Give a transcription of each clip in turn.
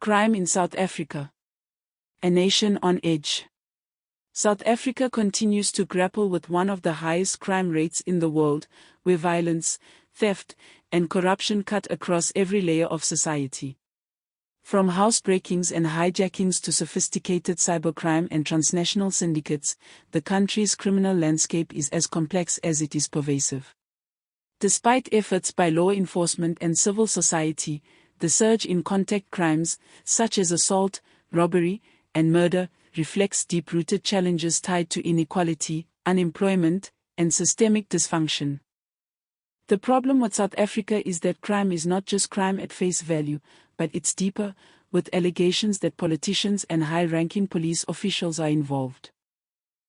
Crime in South Africa. A nation on edge. South Africa continues to grapple with one of the highest crime rates in the world, where violence, theft, and corruption cut across every layer of society. From housebreakings and hijackings to sophisticated cybercrime and transnational syndicates, the country's criminal landscape is as complex as it is pervasive. Despite efforts by law enforcement and civil society, the surge in contact crimes, such as assault, robbery, and murder, reflects deep-rooted challenges tied to inequality, unemployment, and systemic dysfunction. The problem with South Africa is that crime is not just crime at face value, but it's deeper, with allegations that politicians and high-ranking police officials are involved.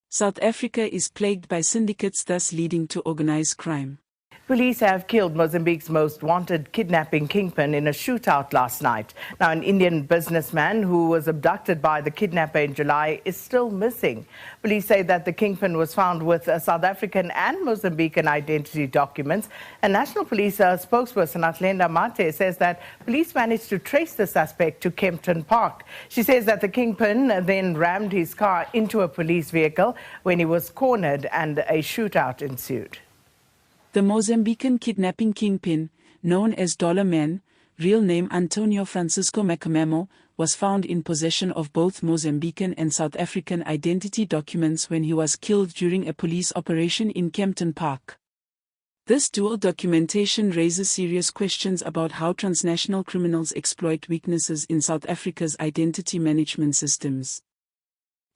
South Africa is plagued by syndicates, thus leading to organized crime. Police have killed Mozambique's most wanted kidnapping kingpin in a shootout last night. Now, an Indian businessman who was abducted by the kidnapper in July is still missing. Police say that the kingpin was found with South African and Mozambican identity documents. A National Police spokesperson, Atlenda Mate, says that police managed to trace the suspect to Kempton Park. She says that the kingpin then rammed his car into a police vehicle when he was cornered and a shootout ensued. The Mozambican kidnapping kingpin, known as Dollar Man, real name Antonio Francisco Macamamo, was found in possession of both Mozambican and South African identity documents when he was killed during a police operation in Kempton Park. This dual documentation raises serious questions about how transnational criminals exploit weaknesses in South Africa's identity management systems.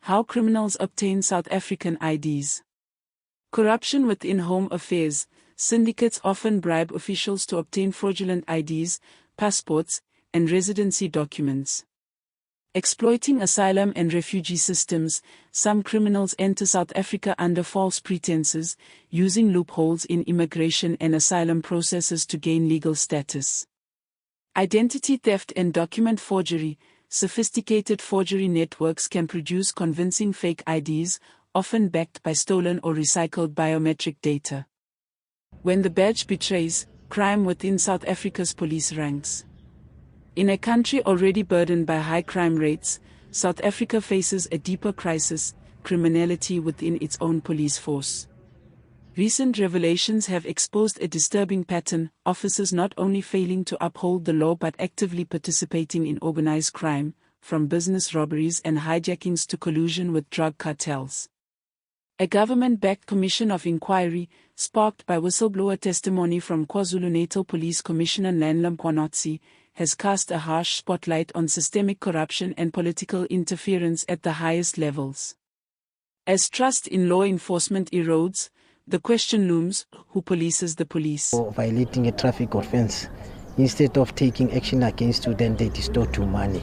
How criminals obtain South African IDs. Corruption within home affairs. Syndicates often bribe officials to obtain fraudulent IDs, passports, and residency documents. Exploiting asylum and refugee systems, some criminals enter South Africa under false pretenses, using loopholes in immigration and asylum processes to gain legal status. Identity theft and document forgery. Sophisticated forgery networks can produce convincing fake IDs, often backed by stolen or recycled biometric data. When the badge betrays, crime within South Africa's police ranks. In a country already burdened by high crime rates, South Africa faces a deeper crisis: criminality within its own police force. Recent revelations have exposed a disturbing pattern: officers not only failing to uphold the law but actively participating in organized crime, from business robberies and hijackings to collusion with drug cartels. A government-backed commission of inquiry, sparked by whistleblower testimony from KwaZulu-Natal Police Commissioner Nanla Mkwanatsi, has cast a harsh spotlight on systemic corruption and political interference at the highest levels. As trust in law enforcement erodes, the question looms: who polices the police? For violating a traffic offense, instead of taking action against you, then they distort your money.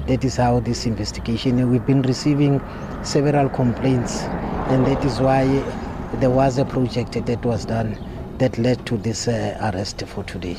That is how this investigation, we've been receiving several complaints, and that is why there was a project that was done that led to this arrest for today.